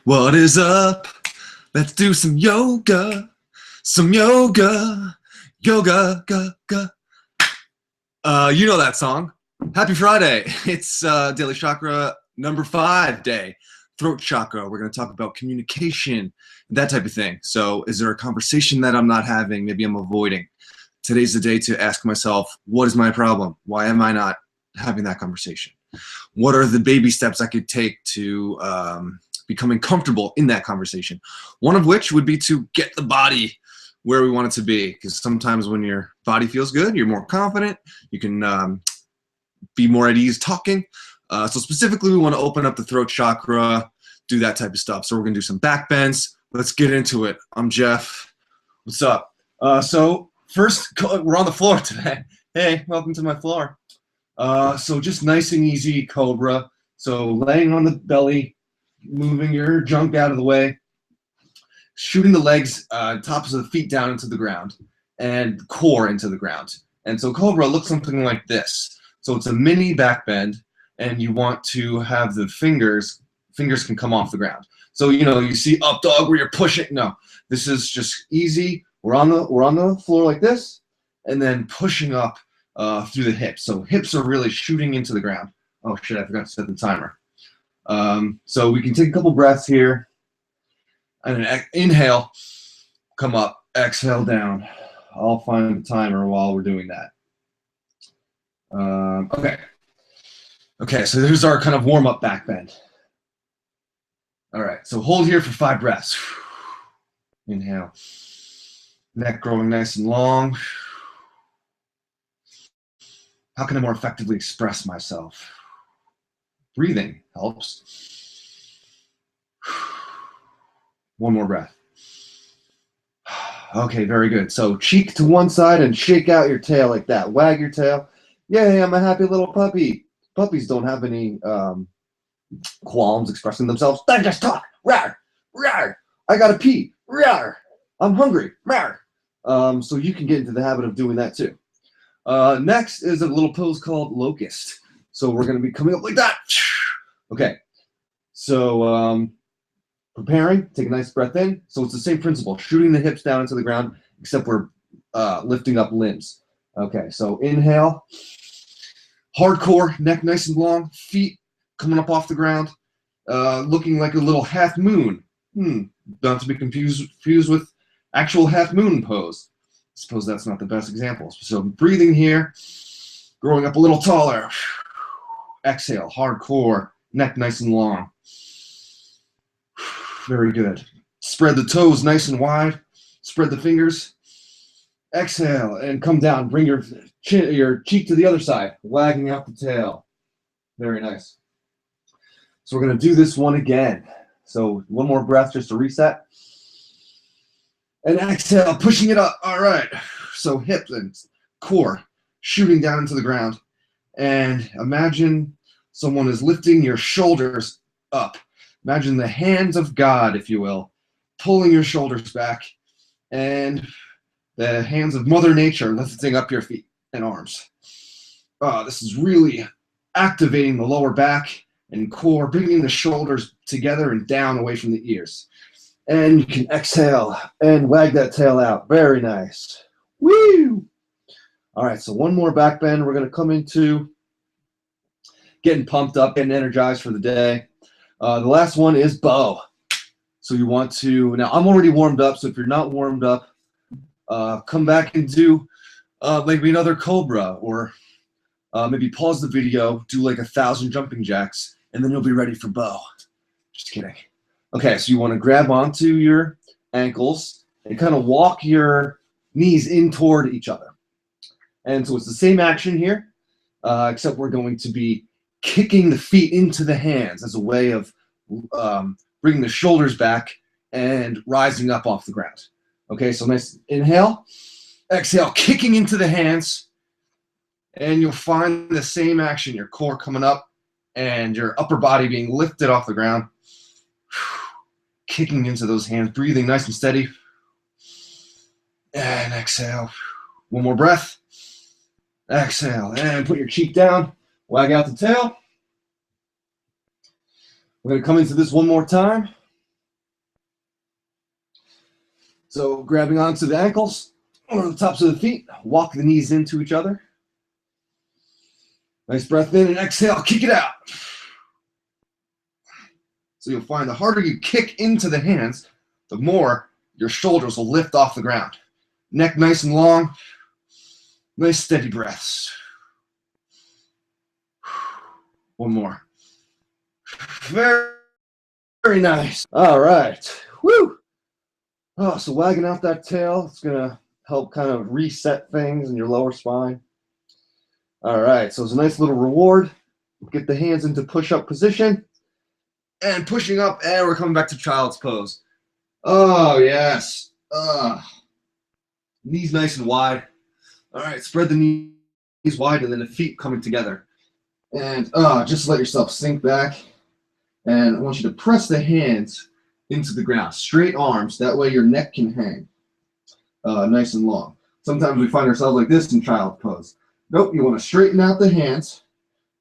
What is up? Let's do some yoga. Some yoga. Yoga, ga, ga. You know that song. Happy Friday. It's Daily Chakra number 5 day. Throat chakra. We're going to talk about communication, that type of thing. So is there a conversation that I'm not having? Maybe I'm avoiding. Today's the day to ask myself, what is my problem? Why am I not having that conversation? What are the baby steps I could take to becoming comfortable in that conversation? One of which would be to get the body where we want it to be, because sometimes when your body feels good, you're more confident, you can be more at ease talking. So specifically, we want to open up the throat chakra, do that type of stuff. So we're going to do some backbends. Let's get into it. I'm Jeff. What's up? So first, we're on the floor today. Hey, welcome to my floor. So just nice and easy cobra. So laying on the belly, moving your junk out of the way, shooting the legs, tops of the feet down into the ground, and core into the ground. And so cobra looks something like this. So it's a mini back bend, and you want to have the fingers can come off the ground. So you see up dog where you're pushing. No, this is just easy. We're on the floor like this, and then pushing up through the hips. So hips are really shooting into the ground. Oh shit, I forgot to set the timer. So we can take a couple breaths here, and then inhale, come up, exhale down. I'll find the timer while we're doing that. Okay, so there's our kind of warm-up back bend. All right, so hold here for 5 breaths. Inhale, neck growing nice and long. How can I more effectively express myself? Breathing helps. One more breath. Okay, very good. So cheek to one side and shake out your tail like that. Wag your tail. Yay, I'm a happy little puppy. Puppies don't have any qualms expressing themselves. They just talk. Rawr, rawr. I gotta pee. Rawr. I'm hungry. Rawr. So you can get into the habit of doing that too. Next is a little pose called locust. So we're going to be coming up like that. Okay. So preparing, take a nice breath in. So it's the same principle, shooting the hips down into the ground, except we're lifting up limbs. Okay, so inhale. Hardcore, neck nice and long, feet coming up off the ground, looking like a little half moon. Not to be confused with actual half moon pose. I suppose that's not the best example. So breathing here, growing up a little taller. Exhale, hardcore, neck nice and long. Very good. Spread the toes nice and wide. Spread the fingers. Exhale and come down. Bring your cheek to the other side, wagging out the tail. Very nice. So we're going to do this one again. So one more breath just to reset. And exhale, pushing it up. All right. So hips and core shooting down into the ground. And imagine someone is lifting your shoulders up. Imagine the hands of God, if you will, pulling your shoulders back. And the hands of Mother Nature lifting up your feet and arms. This is really activating the lower back and core, bringing the shoulders together and down away from the ears. And you can exhale and wag that tail out. Very nice. Woo! All right, so one more back bend. We're going to come into getting pumped up, getting energized for the day. The last one is bow. So you want to, now I'm already warmed up, so if you're not warmed up, come back and do maybe another cobra, or maybe pause the video, do like 1,000 jumping jacks, and then you'll be ready for bow. Just kidding. Okay, so you want to grab onto your ankles and kind of walk your knees in toward each other. And so it's the same action here, except we're going to be kicking the feet into the hands as a way of bringing the shoulders back and rising up off the ground. Okay, so nice inhale, exhale, kicking into the hands, and you'll find the same action, your core coming up and your upper body being lifted off the ground, kicking into those hands, breathing nice and steady, and exhale. One more breath, exhale, and put your cheek down, wag out the tail. We're going to come into this one more time. So grabbing onto the ankles or the tops of the feet, walk the knees into each other. Nice breath in and exhale, kick it out. So you'll find the harder you kick into the hands, the more your shoulders will lift off the ground. Neck nice and long, nice steady breaths. One more. Very, very nice. All right. Woo! Oh, so wagging out that tail, it's gonna help kind of reset things in your lower spine. All right, so it's a nice little reward. Get the hands into push-up position. And pushing up, and we're coming back to child's pose. Oh, yes. Knees nice and wide. All right, spread the knees wide and then the feet coming together. And just let yourself sink back. And I want you to press the hands into the ground. Straight arms, that way your neck can hang nice and long. Sometimes we find ourselves like this in child's pose. Nope, you want to straighten out the hands,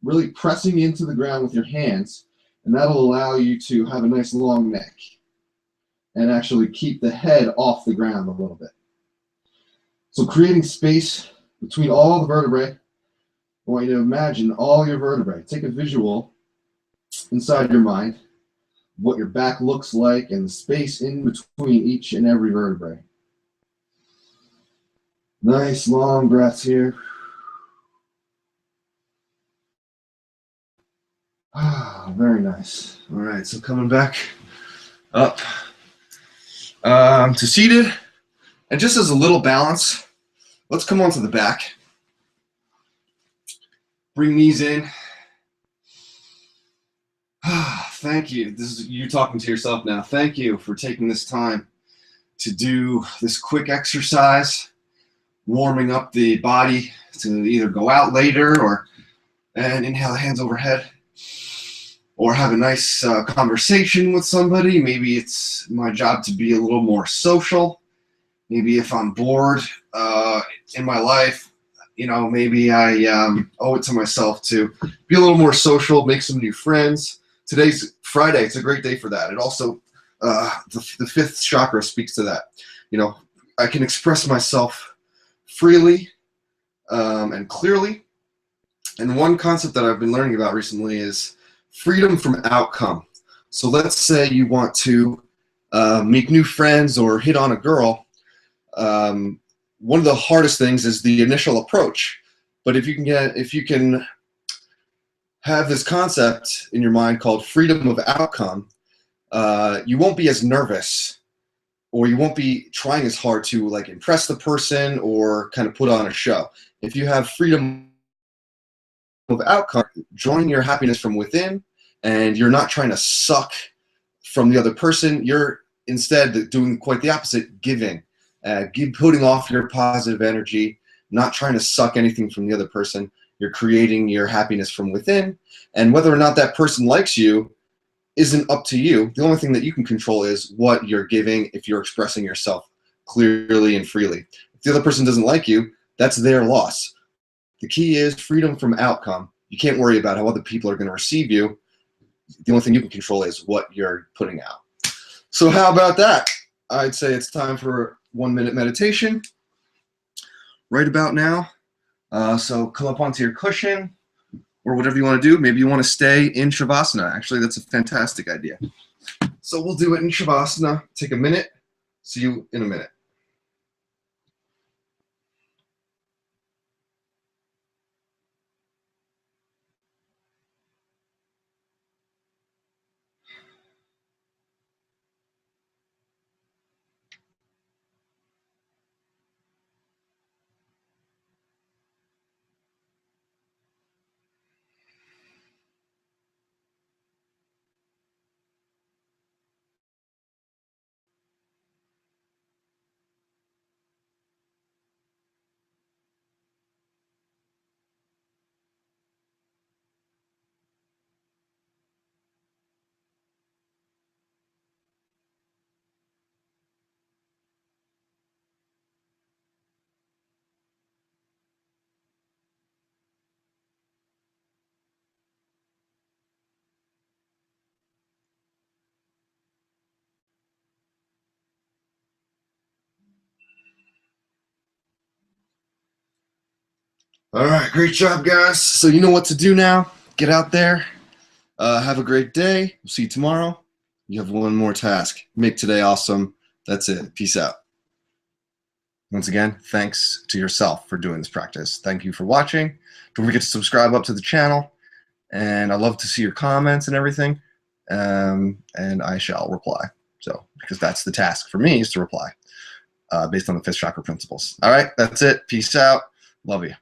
really pressing into the ground with your hands. And that'll allow you to have a nice long neck and actually keep the head off the ground a little bit. So creating space between all the vertebrae, I want you to imagine all your vertebrae. Take a visual inside your mind, what your back looks like and the space in between each and every vertebrae. Nice long breaths here. Very nice. All right, so coming back up to seated. And just as a little balance, let's come onto the back. Bring knees in. Thank you. This is you talking to yourself now. Thank you for taking this time to do this quick exercise, warming up the body to either go out later and inhale the hands overhead, or have a nice conversation with somebody. Maybe it's my job to be a little more social. Maybe if I'm bored in my life, maybe I owe it to myself to be a little more social, make some new friends. Today's Friday. It's a great day for that. It also, the fifth chakra speaks to that. I can express myself freely and clearly. And one concept that I've been learning about recently is freedom from outcome. So let's say you want to make new friends or hit on a girl. One of the hardest things is the initial approach. But if you can have this concept in your mind called freedom of outcome, you won't be as nervous, or you won't be trying as hard to impress the person or kind of put on a show. If you have freedom of outcome, joining your happiness from within, and you're not trying to suck from the other person, you're instead doing quite the opposite, giving. Putting off your positive energy, not trying to suck anything from the other person. You're creating your happiness from within, and whether or not that person likes you isn't up to you. The only thing that you can control is what you're giving if you're expressing yourself clearly and freely. If the other person doesn't like you, that's their loss. The key is freedom from outcome. You can't worry about how other people are going to receive you. The only thing you can control is what you're putting out. So how about that? I'd say it's time for 1 minute meditation right about now. So come up onto your cushion or whatever you want to do. Maybe you want to stay in Shavasana. Actually, that's a fantastic idea. So we'll do it in Shavasana. Take a minute. See you in a minute. All right, great job, guys. So you know what to do now. Get out there. Have a great day. We'll see you tomorrow. You have one more task. Make today awesome. That's it. Peace out. Once again, thanks to yourself for doing this practice. Thank you for watching. Don't forget to subscribe up to the channel. And I'd love to see your comments and everything. And I shall reply. So, because that's the task for me, is to reply based on the fifth chakra principles. All right, that's it. Peace out. Love you.